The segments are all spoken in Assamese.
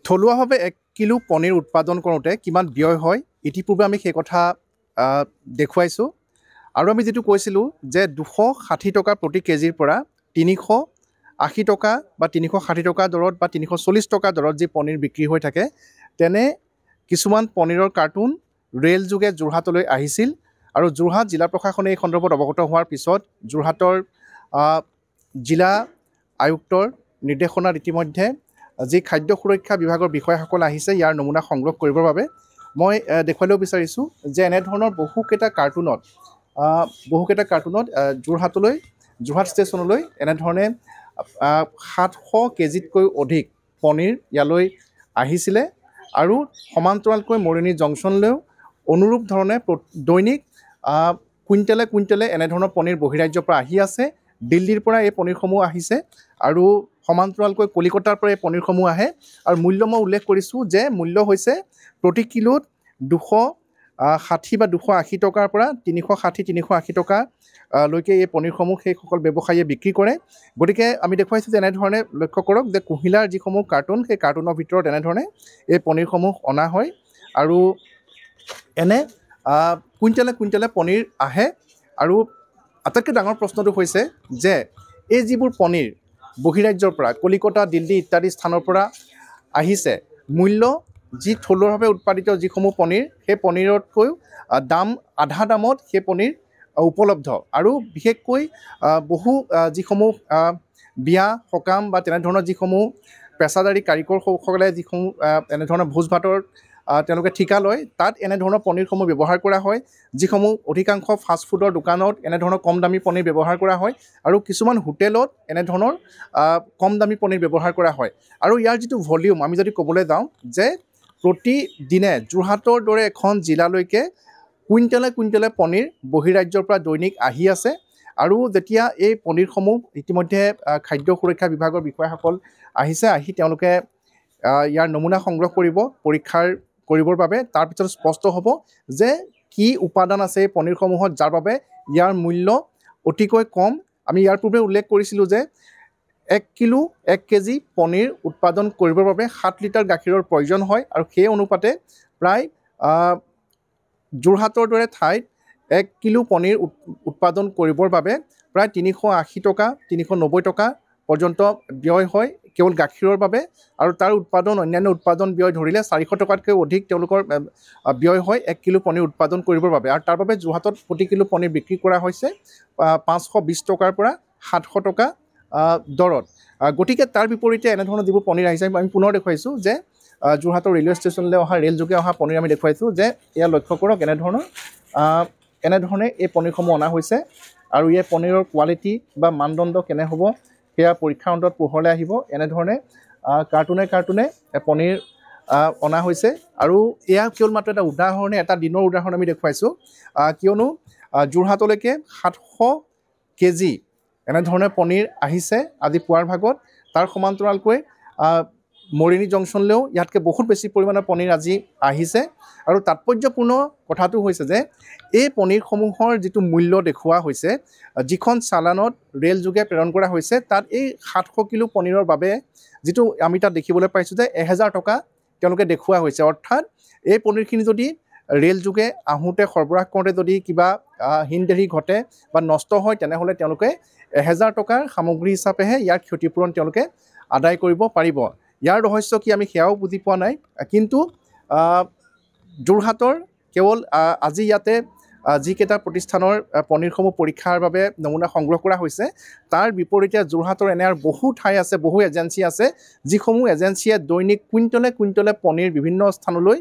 থলুৱাভাৱে 1 কিলো পনীৰ উৎপাদন কৰোঁতে কিমান ব্যয় হয় ইতিপূৰ্বে আমি সেই কথা দেখুৱাইছোঁ আৰু আমি যেটো কৈছিলোঁ যে 260 টকা প্ৰতি কেজিৰ পৰা 380 টকা বা 360 টকা দৰত বা 340 টকা দৰত যি পনীৰ বিক্ৰী হৈ থাকে তেনে কিছুমান পনীৰৰ কাৰ্টুন ৰেল যোগে যোৰহাটলৈ আহিছিল আৰু যোৰহাট জিলা প্ৰশাসনে এই সন্দৰ্ভত অৱগত হোৱাৰ পিছত যোৰহাটৰ জিলা আয়ুক্তৰ নিৰ্দেশনাত ইতিমধ্যে যি খাদ্য সুৰক্ষা বিভাগৰ বিষয়াসকল আহিছে ইয়াৰ নমুনা সংগ্ৰহ কৰিবৰ বাবে মই দেখুৱাব বিচাৰিছোঁ যে এনেধৰণৰ বহুকেইটা কাৰ্টুনত যোৰহাট ষ্টেচনলৈ এনেধৰণে 700 কেজিতকৈ অধিক পনীৰ ইয়ালৈ আহিছিলে আৰু সমান্তৰালকৈ মৰিনী জংচনলৈও অনুৰূপ ধৰণে দৈনিক কুইণ্টেলে এনেধৰণৰ পনীৰ বহিৰাজ্যৰ পৰা আহি আছে দিল্লীৰ পৰা এই পনীৰসমূহ আহিছে আৰু সমান্তৰালকৈ কলিকতাৰ পৰা এই পনীৰসমূহ আহে আৰু মূল্য মই উল্লেখ কৰিছোঁ যে মূল্য হৈছে প্ৰতি কিলোত 260 বা 280 টকাৰ পৰা 380 টকা লৈকে এই পনীৰসমূহ সেইসকল ব্যৱসায়ীয়ে বিক্ৰী কৰে গতিকে আমি দেখুৱাইছোঁ যে এনেধৰণে লক্ষ্য কৰক যে কুহিলাৰ যিসমূহ কাৰ্টুন সেই কাৰ্টুনৰ ভিতৰত এনেধৰণে এই পনীৰসমূহ অনা হয় আৰু এনে কুইণ্টেলে পনীৰ আহে আৰু আটাইতকৈ ডাঙৰ প্ৰশ্নটো হৈছে যে এই যিবোৰ পনীৰ বহিৰাজ্যৰ পৰা কলিকতা দিল্লী ইত্যাদি স্থানৰ পৰা আহিছে মূল্য যি থলুৱাভাৱে উৎপাদিত যিসমূহ পনীৰ সেই পনীৰতকৈ দাম আধা দামত সেই পনীৰ উপলব্ধ আৰু বিশেষকৈ বহু যিসমূহ বিয়া সকাম বা তেনেধৰণৰ যিসমূহ পেছাদাৰী কাৰিকৰসকলে যিসমূহ এনেধৰণৰ ভোজ ভাতৰ তেওঁলোকে ঠিকা লয় তাত এনেধৰণৰ পনীৰসমূহ ব্যৱহাৰ কৰা হয় যিসমূহ অধিকাংশ ফাষ্ট ফুডৰ দোকানত এনেধৰণৰ কম দামী পনীৰ ব্যৱহাৰ কৰা হয় আৰু কিছুমান হোটেলত এনেধৰণৰ কম দামী পনীৰ ব্যৱহাৰ কৰা হয় আৰু ইয়াৰ যিটো ভলিউম আমি যদি ক'বলৈ যাওঁ যে প্ৰতিদিনে যোৰহাটৰ দৰে এখন জিলালৈকে কুইণ্টেলে পনীৰ বহিৰাজ্যৰ পৰা দৈনিক আহি আছে আৰু যেতিয়া এই পনীৰসমূহ ইতিমধ্যে খাদ্য সুৰক্ষা বিভাগৰ বিষয়াসকল আহি তেওঁলোকে ইয়াৰ নমুনা সংগ্ৰহ পৰীক্ষাৰ কৰিবৰ বাবে তাৰপিছত স্পষ্ট হ'ব যে কি উপাদান আছে এই পনীৰসমূহত যাৰ বাবে ইয়াৰ মূল্য অতিকৈ কম আমি ইয়াৰ পূৰ্বে উল্লেখ কৰিছিলোঁ যে 1 কেজি পনীৰ উৎপাদন কৰিবৰ বাবে 7 লিটাৰ গাখীৰৰ প্ৰয়োজন হয় আৰু সেই অনুপাতে প্ৰায় যোৰহাটৰ দৰে ঠাইত 1 কিলো পনীৰ উৎপাদন কৰিবৰ বাবে প্ৰায় 380 টকা 390 টকা পৰ্যন্ত ব্যয় হয় কেৱল গাখীৰৰ বাবে আৰু তাৰ অন্যান্য উৎপাদন ব্যয় ধৰিলে 400 টকাতকৈ অধিক তেওঁলোকৰ ব্যয় হয় 1 কিলো পনীৰ উৎপাদন কৰিবৰ বাবে আৰু তাৰ বাবে যোৰহাটত প্ৰতি কিলো পনীৰ বিক্ৰী কৰা হৈছে 520 টকাৰ পৰা 700 টকা দৰত গতিকে তাৰ বিপৰীতে এনেধৰণৰ যিবোৰ পনীৰ আহিছে আমি পুনৰ দেখুৱাইছোঁ যে যোৰহাটৰ ৰেলৱে ষ্টেচনলৈ অহা ৰেল যোগে অহা পনীৰ আমি দেখুৱাইছোঁ যে এয়া লক্ষ্য কৰক এনেধৰণে এই পনীৰসমূহ অনা হৈছে আৰু এই পনীৰৰ কোৱালিটি বা মানদণ্ড কেনে হ'ব সেয়া পৰীক্ষাৰ অন্তত পোহৰলৈ আহিব এনেধৰণে কাৰ্টুনে পনীৰ অনা হৈছে আৰু এয়া কেৱল মাত্ৰ এটা দিনৰ উদাহৰণ আমি দেখুৱাইছোঁ কিয়নো যোৰহাটলৈকে 700 কেজি এনেধৰণে পনীৰ আহিছে আজি পুৱাৰ ভাগত তাৰ সমান্তৰালকৈ মৰিনী জংচনলৈও ইয়াতকৈ বহুত বেছি পৰিমাণৰ পনীৰ আজি আহিছে আৰু তাৎপৰ্যপূৰ্ণ কথাটো হৈছে যে এই পনীৰসমূহৰ যিটো মূল্য দেখুওৱা হৈছে যিখন চালানত ৰেল যোগে প্ৰেৰণ কৰা হৈছে তাত এই 700 কিলো পনীৰৰ বাবে যিটো আমি তাত দেখিবলৈ পাইছোঁ যে 1000 টকা তেওঁলোকে দেখুওৱা হৈছে অৰ্থাৎ এই পনীৰখিনি যদি ৰেল যোগে আহোঁতে সৰবৰাহ কৰোঁতে যদি কিবা হিনদেৰি ঘটে বা নষ্ট হয় তেনেহ'লে তেওঁলোকে 1000 টকাৰ সামগ্ৰী হিচাপেহে ইয়াৰ ক্ষতিপূৰণ তেওঁলোকে আদায় কৰিব পাৰিব ইয়াৰ ৰহস্য কি আমি সেয়াও বুজি পোৱা নাই কিন্তু যোৰহাটৰ কেৱল আজি ইয়াতে যিকেইটা প্ৰতিষ্ঠানৰ পনীৰসমূহ পৰীক্ষাৰ বাবে নমুনা সংগ্ৰহ কৰা হৈছে তাৰ বিপৰীতে যোৰহাটৰ এনে আৰু বহু ঠাই আছে বহু এজেঞ্চি আছে যিসমূহ এজেঞ্চিয়ে দৈনিক কুইণ্টেলে পনীৰ বিভিন্ন স্থানলৈ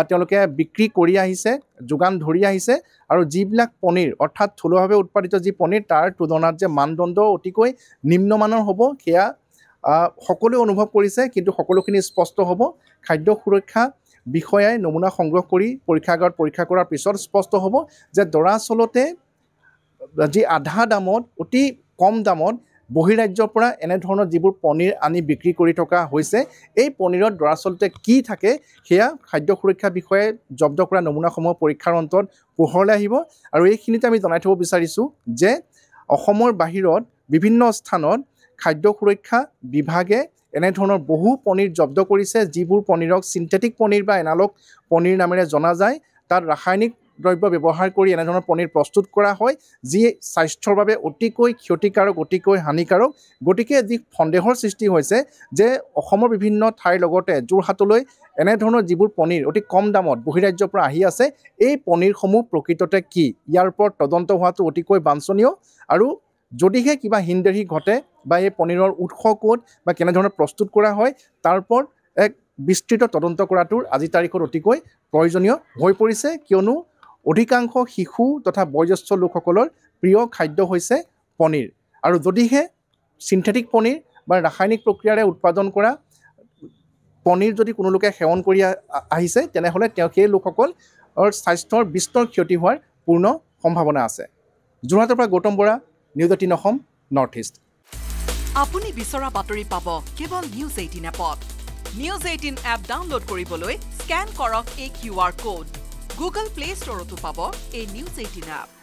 তেওঁলোকে বিক্ৰী কৰি আহিছে যোগান ধৰি আহিছে আৰু যিবিলাক পনীৰ অৰ্থাৎ থলুৱাভাৱে উৎপাদিত যি পনীৰ তাৰ তুলনাত যে মানদণ্ড অতিকৈ নিম্নমানৰ হ'ব সেয়া সকলোৱে অনুভৱ কৰিছে কিন্তু সকলোখিনি স্পষ্ট হ'ব খাদ্য সুৰক্ষা বিষয়াই নমুনা সংগ্ৰহ কৰি পৰীক্ষাগাৰত পৰীক্ষা কৰাৰ পিছত স্পষ্ট হ'ব যে দৰাচলতে যি আধা দামত অতি কম দামত বহিৰাজ্যৰ পৰা এনেধৰণৰ যিবোৰ পনীৰ আনি বিক্ৰী কৰি থকা হৈছে এই পনীৰত দৰাচলতে কি থাকে সেয়া খাদ্য সুৰক্ষা বিষয়ে জব্দ কৰা নমুনাসমূহ পৰীক্ষাৰ অন্তত পোহৰলৈ আহিব আৰু এইখিনিতে আমি জনাই থব বিচাৰিছোঁ যে অসমৰ বাহিৰত বিভিন্ন স্থানত খাদ্য সুৰক্ষা বিভাগে এনেধৰণৰ বহু পনীৰ জব্দ কৰিছে, যিবোৰ পনীৰক চিন্থেটিক পনীৰ বা এনালগ পনীৰ নামেৰে জনা যায়। তাত ৰাসায়নিক দ্ৰব্য ব্যৱহাৰ কৰি এনেধৰণৰ পনীৰ প্ৰস্তুত কৰা হয়, যি স্বাস্থ্যৰ বাবে অতিকৈ ক্ষতিকাৰক, অতিকৈ হানিকাৰক। গতিকে যি সন্দেহৰ সৃষ্টি হৈছে যে অসমৰ বিভিন্ন ঠাইৰ লগতে যোৰহাটলৈ এনেধৰণৰ যিবোৰ পনীৰ অতি কম দামত বহিৰাজ্যৰ পৰা আহি আছে, এই পনীৰসমূহ প্ৰকৃততে কি, ইয়াৰ ওপৰত তদন্ত হোৱাটো অতিকৈ বাঞ্ছনীয়। আৰু যদিহে কিবা হিনদেৰি ঘটে বা এই পনীৰৰ উৎস ক'ত বা কেনেধৰণে প্ৰস্তুত কৰা হয়, তাৰ ওপৰত এক বিস্তৃত তদন্ত কৰাটোৰ আজিৰ তাৰিখত অতিকৈ প্ৰয়োজনীয় হৈ পৰিছে, কিয়নো অধিকাংশ শিশু তথা বয়োজ্যেষ্ঠ লোকসকলৰ প্ৰিয় খাদ্য হৈছে পনীৰ। আৰু যদিহে চিন্থেটিক পনীৰ বা ৰাসায়নিক প্ৰক্ৰিয়াৰে উৎপাদন কৰা পনীৰ যদি কোনো লোকে সেৱন কৰি আহিছে, তেনেহ'লে সেই লোকসকলৰ স্বাস্থ্যৰ বিস্তৰ ক্ষতি হোৱাৰ পূৰ্ণ সম্ভাৱনা আছে। যোৰহাটৰ পৰা Gautam Bora, news 18 Assam, north east. আপুনি বিচৰা বাতৰি পাব কেৱল নিউজ 18 এপত। নিউজ 18 এপ ডাউনলোড কৰিবলৈ স্কেন কৰক এই QR কোড। গুগল প্লে ষ্টৰতো পাব এই নিউজ 18 এপ।